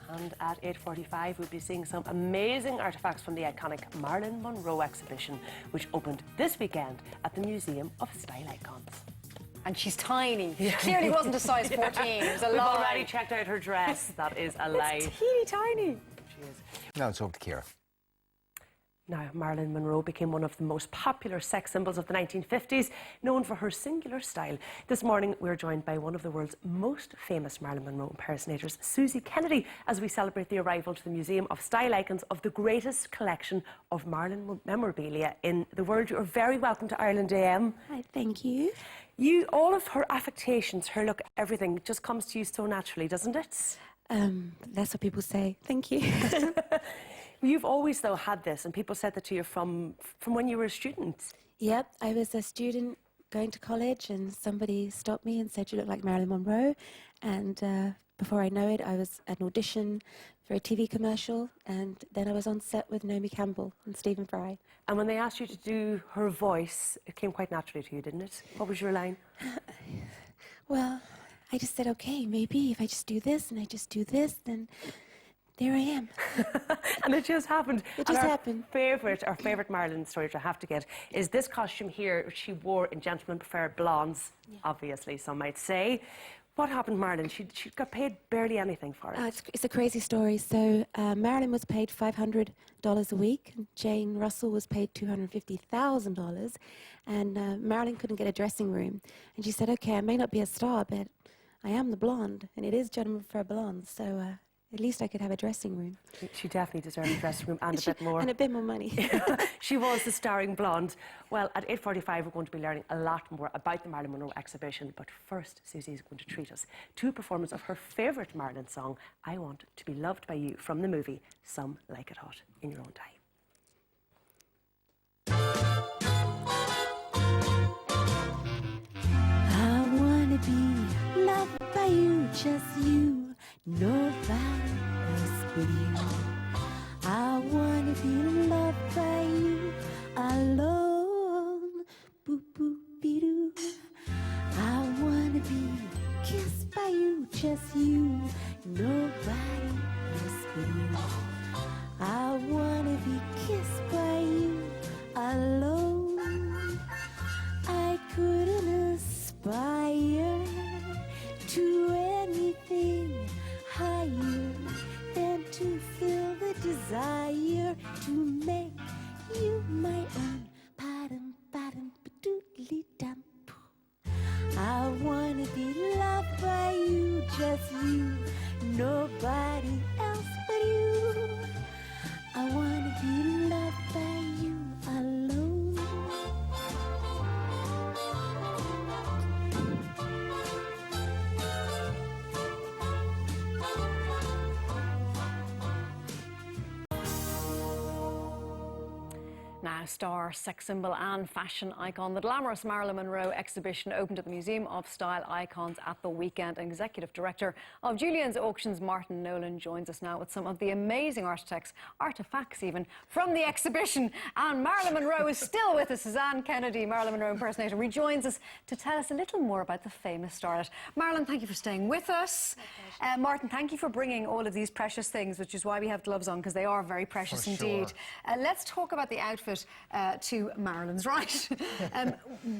And at 8:45, we'll be seeing some amazing artefacts from the iconic Marilyn Monroe exhibition, which opened this weekend at the Museum of Style Icons. And she's tiny. She clearly wasn't a size 14. It was a lie. We've already checked out her dress. That is a lie. It's teeny tiny. She is. Now it's over to Ciara. Now, Marilyn Monroe became one of the most popular sex symbols of the 1950s, known for her singular style. This morning, we're joined by one of the world's most famous Marilyn Monroe impersonators, Suzie Kennedy, as we celebrate the arrival to the Museum of Style Icons of the greatest collection of Marilyn memorabilia in the world. You're very welcome to Ireland AM. Hi, thank you. All of her affectations, her look, everything just comes to you so naturally, doesn't it? That's what people say. Thank you. You've always, though, had this, and people said that to you from when you were a student. Yep, I was a student going to college, and somebody stopped me and said, "You look like Marilyn Monroe." And before I know it, I was at an audition for a TV commercial, and then I was on set with Naomi Campbell and Stephen Fry. And when they asked you to do her voice, it came quite naturally to you, didn't it? What was your line? Well, I just said, okay, maybe if I just do this and I just do this, then there I am. And it just happened. It just happened. Our favourite Marilyn story, which I have to get, is this costume here she wore in Gentlemen Prefer Blondes, obviously, some might say. What happened, Marilyn? She got paid barely anything for it. It's a crazy story. So Marilyn was paid $500 a week. And Jane Russell was paid $250,000. And Marilyn couldn't get a dressing room. And she said, okay, I may not be a star, but I am the blonde. And it is Gentlemen Prefer Blondes. So at least I could have a dressing room. She definitely deserved a dressing room and a bit more. And a bit more money. She was the starring blonde. Well, at 8:45, we're going to be learning a lot more about the Marilyn Monroe exhibition. But first, Susie is going to treat us to a performance of her favourite Marilyn song, I Want to Be Loved by You, from the movie Some Like It Hot, in your own time. I wanna be loved by you, just you. Nobody else but you. I wanna be loved by you alone. Boop boop be doo. I wanna be kissed by you, just you. Nobody else but you. I wanna be kissed by you alone. I couldn't aspire to anything higher than to feel the desire to make you my own. Ba-dum, ba-dum, ba-doodly dum. I wanna be loved by you, just you, nobody else but you. I wanna be loved by you alone. Now, star, sex symbol and fashion icon, the glamorous Marilyn Monroe exhibition opened at the Museum of Style Icons at the weekend. Executive Director of Juliens Auctions, Martin Nolan, joins us now with some of the amazing artifacts even, from the exhibition. And Marilyn Monroe is still with us. Suzie Kennedy, Marilyn Monroe impersonator, rejoins us to tell us a little more about the famous starlet. Marilyn, thank you for staying with us. Martin, thank you for bringing all of these precious things, which is why we have gloves on, because they are very precious indeed. Sure. Let's talk about the outfit to Marilyn's right.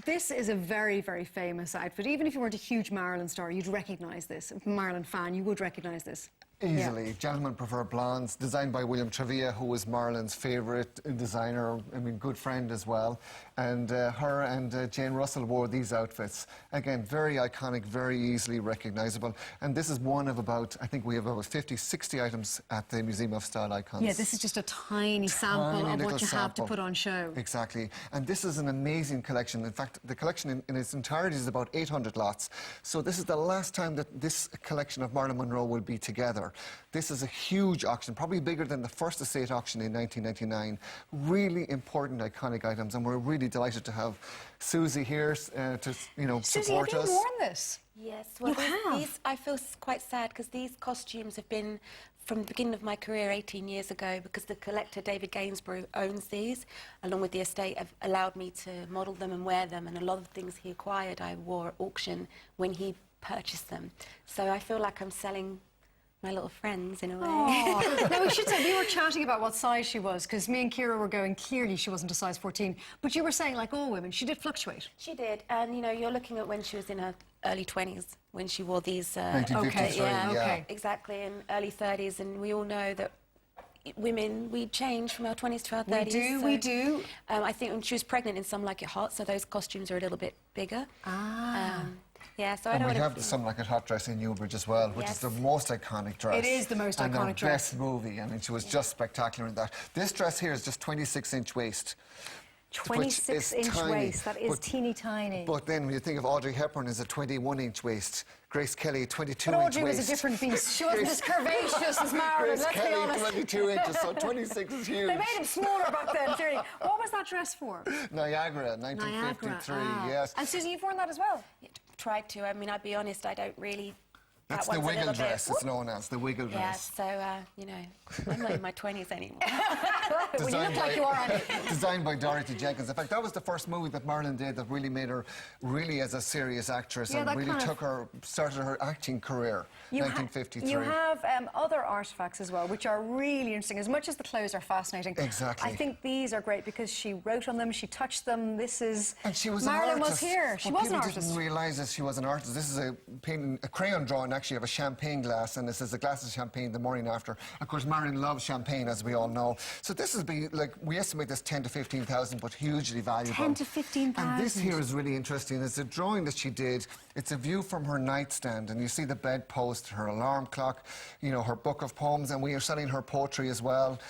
This is a very, very famous outfit. Even if you weren't a huge Marilyn star, you'd recognise this. Marilyn fan, you would recognise this. Easily. Yeah. Gentlemen Prefer Blondes, designed by William Trevia, who was Marilyn's favourite designer, I mean, good friend as well. And her and Jane Russell wore these outfits. Again, very iconic, very easily recognisable. And this is one of about, I think we have about 50, 60 items at the Museum of Style Icons. Yeah, this is just a tiny sample of what you have to put on show. Exactly. And this is an amazing collection. In fact, the collection in its entirety is about 800 lots. So this is the last time that this collection of Marilyn Monroe will be together. This is a huge auction, probably bigger than the first estate auction in 1999. Really important, iconic items, and we're really delighted to have Susie here to, you know, Susie, support us. have you worn this? Yes, well, these I feel quite sad because these costumes have been from the beginning of my career 18 years ago, because the collector David Gainsborough owns these, along with the estate, have allowed me to model them and wear them, and a lot of the things he acquired I wore at auction when he purchased them. So I feel like I'm selling my little friends in a way. Oh. Now, we should say, we were chatting about what size she was, because me and Kira were going, clearly she wasn't a size 14. But you were saying, like all women, she did fluctuate. She did, and you know, you're looking at when she was in her early 20s, when she wore these... 1953, okay. Exactly, in early 30s, and we all know that women, we change from our 20s to our 30s. We do. I think when she was pregnant in Some Like It Hot, so those costumes are a little bit bigger. Yeah, so I don't we want have the Some Like It Hot dress in Newbridge as well, which is the most iconic dress. It is the most iconic dress. And the best movie. I mean, she was just spectacular in that. This dress here is just 26-inch waist. 26-inch waist, that is teeny tiny. But then when you think of Audrey Hepburn as a 21-inch waist, Grace Kelly, 22-inch waist. But Audrey was a different beast. She wasn't as curvaceous as Marilyn, let's be honest. Grace Kelly, 22 inches, so 26 is huge. They made him smaller back then, clearly. What was that dress for? Niagara, 1953, yes. And Susie, you've worn that as well? tried to. I mean, I'll be honest, I don't really... That's the wiggle dress, it's known as, the wiggle dress. Yeah, so, you know, I'm not in my 20s anymore. Well, you look like you are, Annie. Designed by Dorothy Jenkins. In fact, that was the first movie that Marilyn did that really made her really as a serious actress and really started her acting career, 1953. You have other artefacts as well, which are really interesting. As much as the clothes are fascinating, exactly. I think these are great because she wrote on them, she touched them. This is... And she was Marilyn an artist. was here. She was an artist. People didn't realise that she was an artist. This is a crayon drawing, actually, of a champagne glass, and this is a glass of champagne the morning after. Of course, Marilyn loves champagne, as we all know. So this has been, like, we estimate this 10 to 15,000, but hugely valuable. 10 to 15,000. And this here is really interesting. It's a drawing that she did. It's a view from her nightstand, and you see the bedpost, her alarm clock, you know, her book of poems, and we are selling her poetry as well.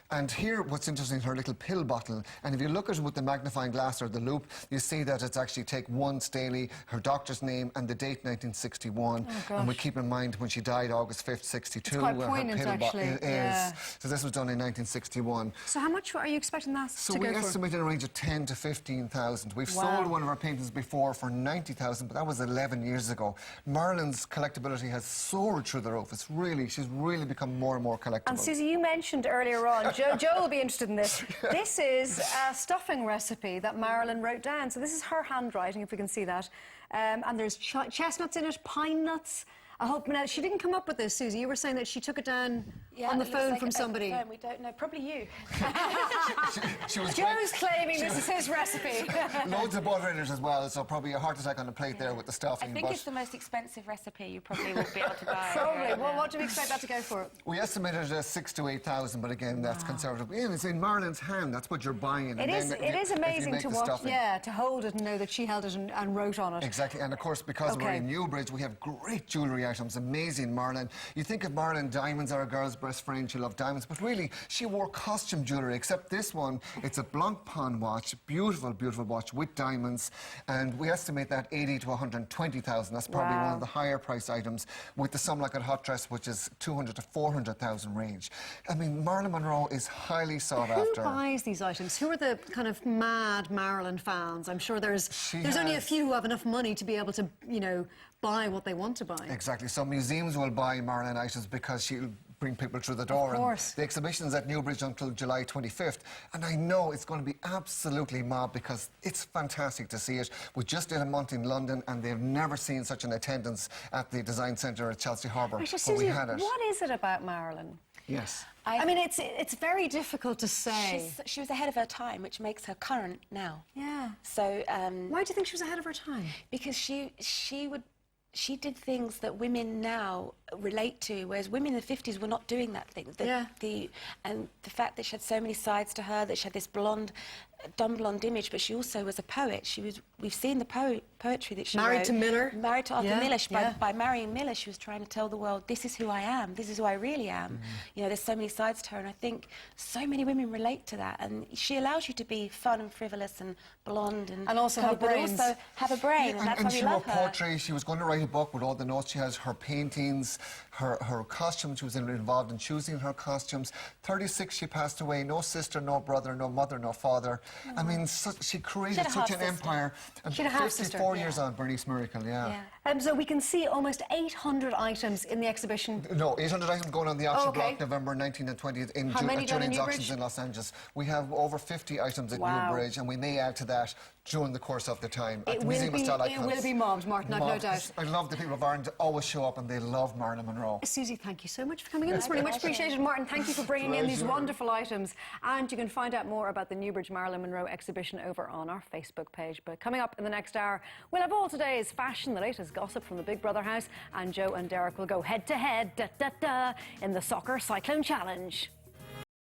And here, what's interesting, her little pill bottle. And if you look at it with the magnifying glass or the loop, you see that it's actually take one Staley, her doctor's name, and the date 1961. Oh, and we keep in mind when she died, August 5th, 62. It's quite poignant, actually. It is. So this was done in 1961. So how much are you expecting that to go for? So we estimate in a range of 10 to 15,000. We've sold one of our paintings before for 90,000, but that was 11 years ago. Marilyn's collectability has soared through the roof. It's really, she's really become more and more collectible. And Susie, you mentioned earlier on, Joe will be interested in this. This is a stuffing recipe that Marilyn wrote down. So this is her handwriting, if we can see that. And there's chestnuts in it, pine nuts. I hope now she didn't come up with this, Susie. You were saying that she took it down on the phone from somebody. We don't know. Probably you. Joe's claiming this is his recipe. Loads of butter in it as well, so probably a heart attack on the plate there with the stuffing. I think it's the most expensive recipe you probably will be able to buy. Probably. Well, what do we expect that to go for? We estimated 6,000 to 8,000, but again, that's conservative. And it's in Marilyn's hand. That's what you're buying. It is amazing to watch. Yeah, to hold it and know that she held it and wrote on it. Exactly, and of course, because we're in Newbridge, we have great jewellery items. Amazing, Marilyn. You think of Marilyn, diamonds are a girl's best friend. She loved diamonds, but really, she wore costume jewellery. Except this one, it's a Blancpain watch, beautiful, beautiful watch with diamonds, and we estimate that 80 to 120,000. That's probably one of the higher price items. With the Some Like It hot dress, which is 200 to 400,000 range. I mean, Marilyn Monroe is highly sought after. Who buys these items? Who are the kind of mad Marilyn fans? I'm sure there's only a few who have enough money to be able to, you know, buy what they want to buy. Exactly. So museums will buy Marilyn items because she'll bring people through the door. Of course. And the exhibition's at Newbridge until July 25th. And I know it's going to be absolutely mobbed because it's fantastic to see it. We just did a month in London and they've never seen such an attendance at the Design Centre at Chelsea Harbour. Susie, we had it. What is it about Marilyn? Yes. I mean, it's very difficult to say. She was ahead of her time, which makes her current now. Yeah. So... why do you think she was ahead of her time? Because she did things that women now relate to, whereas women in the 50s were not doing that thing. And the fact that she had so many sides to her, that she had this blonde, dumb blonde image, but she also was a poet. We've seen the poetry that she married wrote. To Miller. Married to Arthur Miller. By marrying Miller, she was trying to tell the world, this is who I am, this is who I really am. You know, there's so many sides to her, and I think so many women relate to that. And she allows you to be fun and frivolous and blonde and also have brains. But also have a brain, and that's why we love her. She wrote poetry. She was going to write a book with all the notes she has, her paintings, her costumes. She was involved in choosing her costumes. 36, she passed away. No sister, no brother, no mother, no father. I mean, she created such an empire. And she had a half-sister. 54 years on, Bernice Miracle, So we can see almost 800 items in the exhibition. No, 800 items going on the auction block November 19th and 20th in Juliens Auctions in Los Angeles. We have over 50 items at Newbridge, and we may add to that during the course of the time. At the Museum of Style Icons. It will be mobbed, Martin, I've no doubt. I love the people of Ireland always show up and they love Marilyn Monroe. Suzie, thank you so much for coming in this morning. Much appreciated. Martin, thank you for bringing in these wonderful items. And you can find out more about the Newbridge Marilyn Monroe exhibition over on our Facebook page. But coming up in the next hour, we'll have all today's fashion, the latest gossip from the Big Brother house, and Joe and Derek will go head to head in the Soccer Cyclone Challenge.